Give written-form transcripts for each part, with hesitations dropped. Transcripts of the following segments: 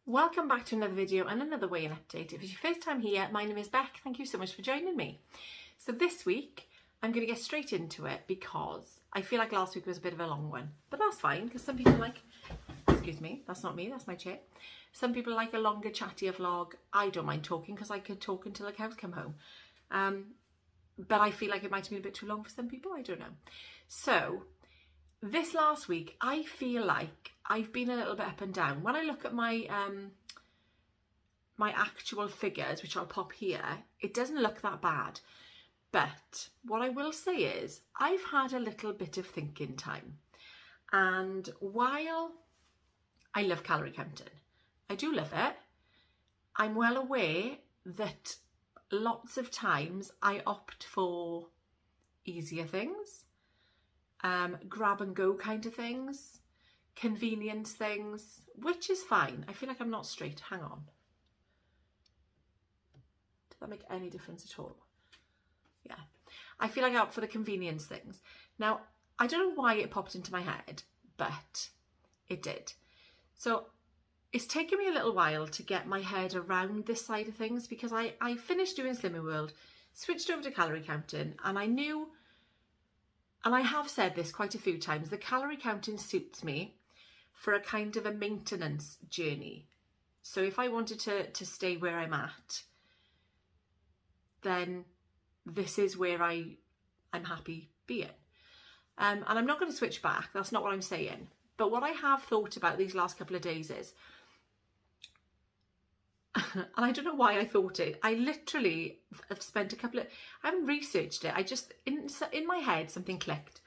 Welcome back to another video and another weigh-in update. If it's your first time here, my name is Beck. Thank you so much for joining me. So this week, I'm going to get straight into it because I feel like last week was a bit of a long one. But that's fine because some people like, excuse me, that's not me, that's my chair. Some people like a longer, chattier vlog. I don't mind talking because I could talk until the cows come home. But I feel like it might have been a bit too long for some people, I don't know. So this last week, I feel like I've been a little bit up and down. When I look at my my actual figures, which I'll pop here, it doesn't look that bad. But what I will say is I've had a little bit of thinking time. And while I love calorie counting, I do love it, I'm well aware that lots of times I opt for easier things, grab and go kind of things, convenience things, which is fine. I feel like I'm not straight. Hang on. Did that make any difference at all? Yeah. I feel like I opt for the convenience things. Now, I don't know why it popped into my head, but it did. So it's taken me a little while to get my head around this side of things because I finished doing Slimming World, switched over to calorie counting, and I knew, and I have said this quite a few times, the calorie counting suits me for a kind of a maintenance journey. So if I wanted to stay where I'm at, then this is where I'm happy being. And I'm not going to switch back, that's not what I'm saying. But what I have thought about these last couple of days is, and I don't know why I thought it, I literally have spent I haven't researched it, I just, in my head something clicked.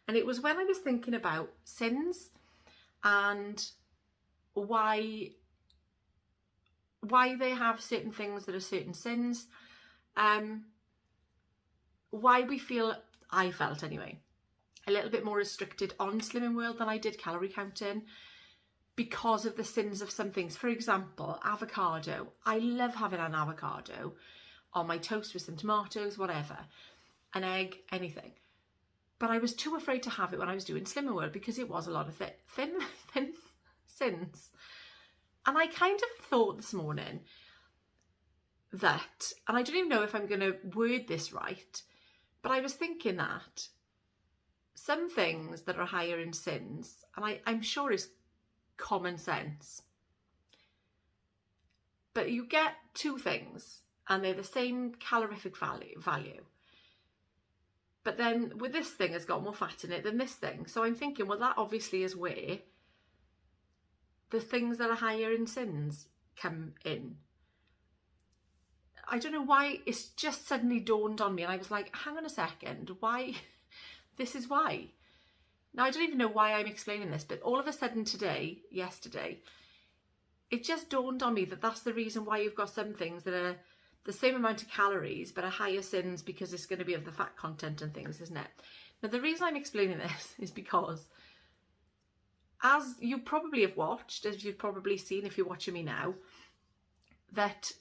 And it was when I was thinking about sins and why they have certain things that are certain sins, why we feel, I felt anyway, a little bit more restricted on Slimming World than I did calorie counting because of the sins of some things. For example, avocado. I love having an avocado on my toast with some tomatoes, whatever, an egg, anything. But I was too afraid to have it when I was doing Slimming World because it was a lot of thin sins. And I kind of thought this morning that, and I don't even know if I'm going to word this right, but I was thinking that some things that are higher in sins, and I'm sure it's common sense, but you get two things and they're the same calorific value. But then with this thing has got more fat in it than this thing. So I'm thinking, well, that obviously is where the things that are higher in sins come in. I don't know why, it's just suddenly dawned on me and I was like, hang on a second, why? This is why. Now, I don't even know why I'm explaining this, but all of a sudden yesterday, it just dawned on me that that's the reason why you've got some things that are the same amount of calories but are higher sins because it's going to be of the fat content and things, isn't it? Now, the reason I'm explaining this is because, as you probably have watched, as you've probably seen if you're watching me now, that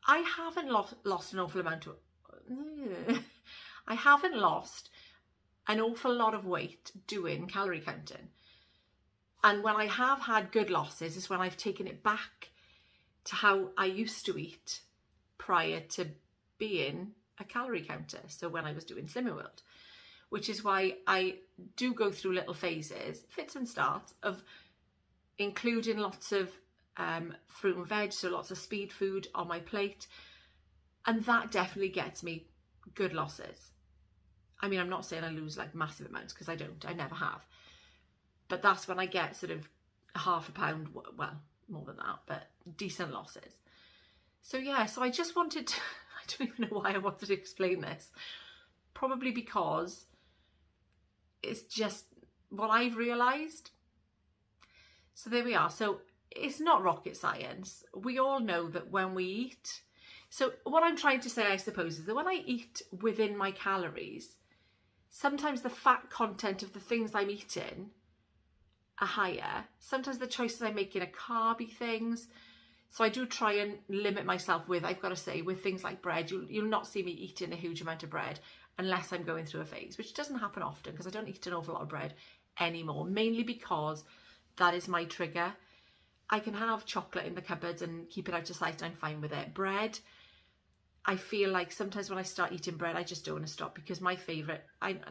I haven't lost an awful amount of... I haven't lost an awful lot of weight doing calorie counting. And when I have had good losses is when I've taken it back to how I used to eat prior to being a calorie counter. So when I was doing Slimming World, which is why I do go through little phases, fits and starts, of including lots of fruit and veg, so lots of speed food on my plate. And that definitely gets me good losses. I mean, I'm not saying I lose like massive amounts because I don't, I never have. But that's when I get sort of half a pound, well, more than that, but decent losses. So yeah, so I just wanted to, I don't even know why I wanted to explain this. Probably because it's just what I've realised. So there we are. So it's not rocket science. We all know that when we eat, so what I'm trying to say, I suppose, is that when I eat within my calories, sometimes the fat content of the things I'm eating are higher. Sometimes the choices I'm making are carby things. So I do try and limit myself with, I've got to say, with things like bread. You'll not see me eating a huge amount of bread unless I'm going through a phase, which doesn't happen often because I don't eat an awful lot of bread anymore, mainly because that is my trigger. I can have chocolate in the cupboards and keep it out of sight, I'm fine with it. Bread, I feel like sometimes when I start eating bread, I just don't want to stop, because my favourite,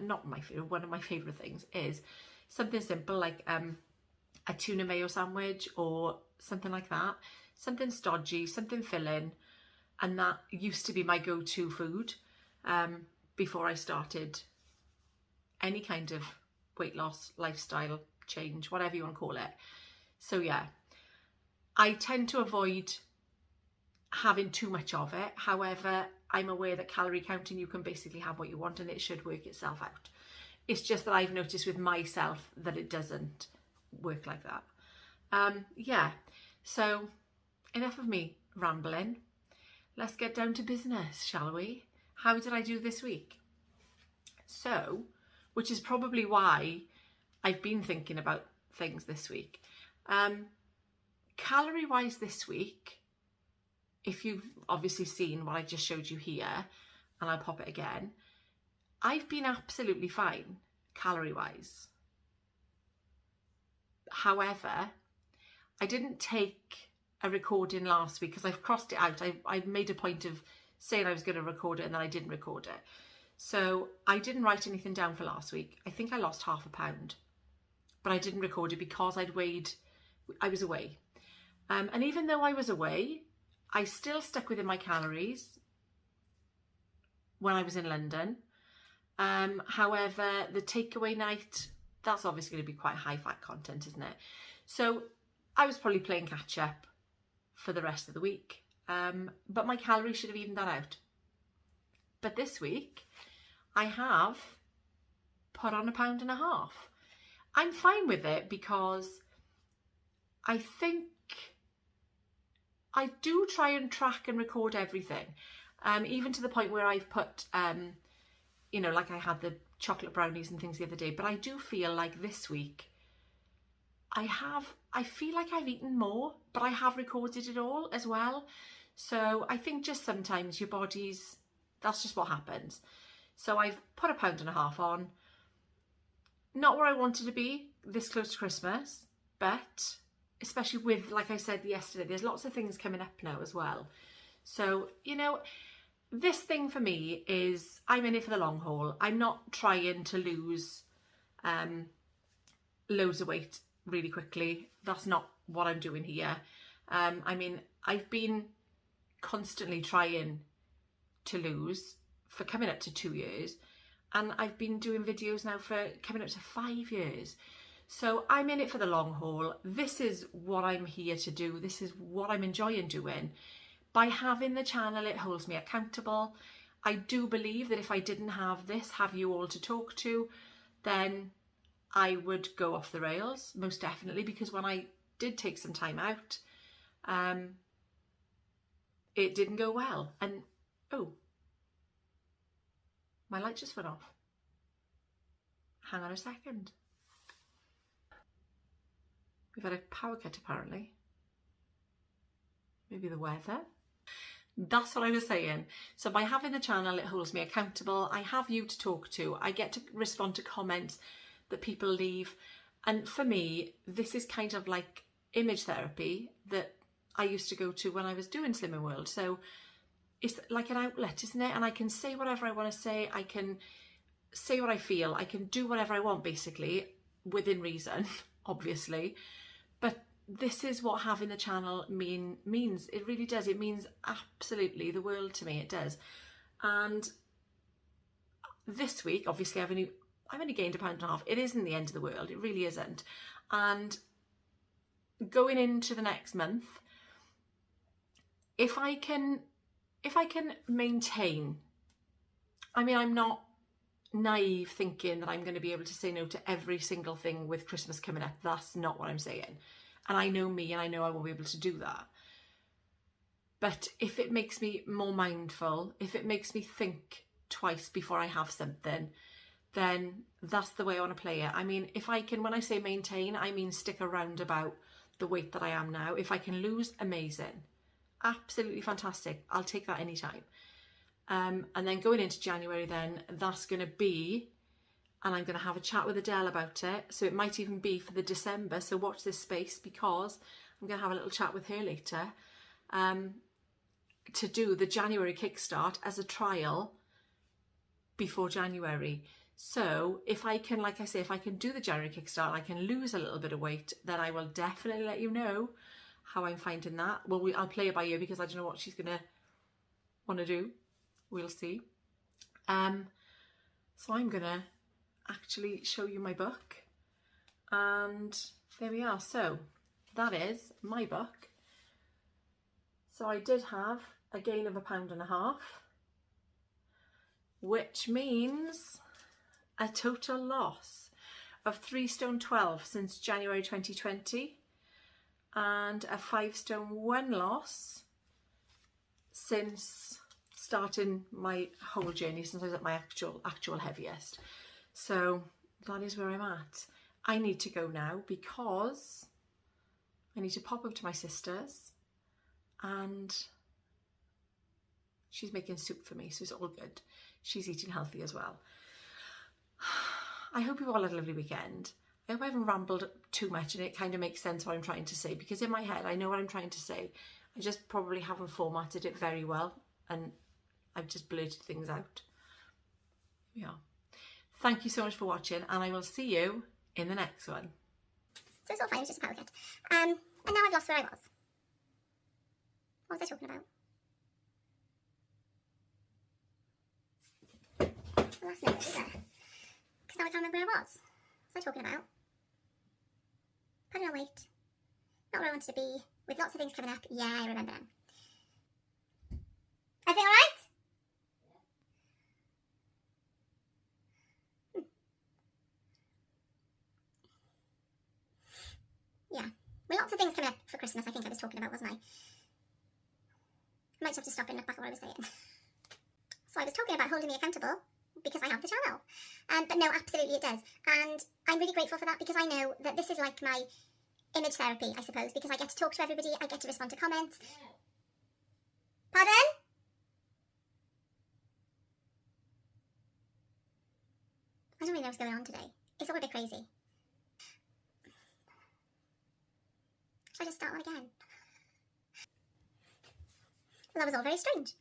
not my favourite, one of my favourite things is something simple like a tuna mayo sandwich or something like that. Something stodgy, something filling, and that used to be my go-to food before I started any kind of weight loss, lifestyle change, whatever you want to call it. So yeah, I tend to avoid having too much of it. However, I'm aware that calorie counting, you can basically have what you want and it should work itself out. It's just that I've noticed with myself that it doesn't work like that. Yeah, so enough of me rambling. Let's get down to business, shall we? How did I do this week? So, which is probably why I've been thinking about things this week. Calorie-wise this week, if you've obviously seen what I just showed you here, and I'll pop it again, I've been absolutely fine calorie-wise. However, I didn't take a recording last week because I've crossed it out. I made a point of saying I was going to record it and then I didn't record it. So I didn't write anything down for last week. I think I lost ½ a pound, but I didn't record it because I was away. And even though I was away, I still stuck within my calories when I was in London. However, the takeaway night, that's obviously going to be quite high fat content, isn't it? So I was probably playing catch up for the rest of the week. But my calories should have evened that out. But this week, I have put on £1.5 pounds. I'm fine with it because I think I do try and track and record everything, even to the point where I've put, you know, like I had the chocolate brownies and things the other day, but I do feel like this week I feel like I've eaten more, but I have recorded it all as well. So I think just sometimes your body's, that's just what happens. So I've put £1.5 pounds on, not where I wanted to be this close to Christmas, but especially with, like I said yesterday, there's lots of things coming up now as well. So, you know, this thing for me is, I'm in it for the long haul. I'm not trying to lose loads of weight really quickly. That's not what I'm doing here. I mean, I've been constantly trying to lose for coming up to 2 years, and I've been doing videos now for coming up to 5 years. So I'm in it for the long haul. This is what I'm here to do. This is what I'm enjoying doing. By having the channel, it holds me accountable. I do believe that if I didn't have this, have you all to talk to, then I would go off the rails, most definitely, because when I did take some time out, it didn't go well. And, oh, my light just went off. Hang on a second. We've had a power cut apparently. Maybe the weather. That's what I was saying. So by having the channel, it holds me accountable. I have you to talk to. I get to respond to comments that people leave. And for me, this is kind of like image therapy that I used to go to when I was doing Slimming World. So it's like an outlet, isn't it? And I can say whatever I want to say. I can say what I feel. I can do whatever I want, basically, within reason, obviously. But this is what having the channel means. It really does. It means absolutely the world to me. It does. And this week, obviously, I've only gained £1.5 pounds. It isn't the end of the world. It really isn't. And going into the next month, if I can maintain, I mean, I'm not naive thinking that I'm going to be able to say no to every single thing with Christmas coming up. That's not what I'm saying. And I know me, and I know I won't be able to do that. But if it makes me more mindful, if it makes me think twice before I have something, then that's the way I want to play it. I mean, if I can, when I say maintain, I mean stick around about the weight that I am now. If I can lose, amazing. Absolutely fantastic. I'll take that anytime. And then going into January, then that's going to be, and I'm going to have a chat with Adele about it. So it might even be for the December. So watch this space, because I'm going to have a little chat with her later, to do the January kickstart as a trial before January. So if I can, like I say, if I can do the January kickstart, I can lose a little bit of weight, then I will definitely let you know how I'm finding that. Well, I'll play it by ear because I don't know what she's gonna want to do. We'll see. So I'm gonna actually show you my book, and there we are. So that is my book. So I did have a gain of 1.5 pounds, which means a total loss of 3 stone 12 since January 2020, and a 5 stone 1 loss since starting my whole journey, since I was at my actual heaviest. So that is where I'm at. I need to go now because I need to pop up to my sister's, and she's making soup for me, so it's all good. She's eating healthy as well. I hope you've all had a lovely weekend. I hope I haven't rambled too much and it kind of makes sense what I'm trying to say, because in my head I know what I'm trying to say. I just probably haven't formatted it very well and I've just blurted things out. Yeah. Thank you so much for watching, and I will see you in the next one. So it's all fine, it was just a power cut. And now I've lost where I was. What was I talking about? Well, that's no good, is it? Because now I can't remember where I was. What was I talking about? Putting on weight. Not where I wanted to be. With lots of things coming up. Yeah, I remember them. Everything alright? Yeah. With lots of things coming up for Christmas, I think I was talking about, wasn't I? I might have to stop and look back at what I was saying. So I was talking about holding me accountable because I have the channel. But no, absolutely it does. And I'm really grateful for that, because I know that this is like my image therapy, I suppose, because I get to talk to everybody, I get to respond to comments. Pardon? I don't really know what's going on today. It's all a bit crazy. Should I just start one again? Well, that was all very strange.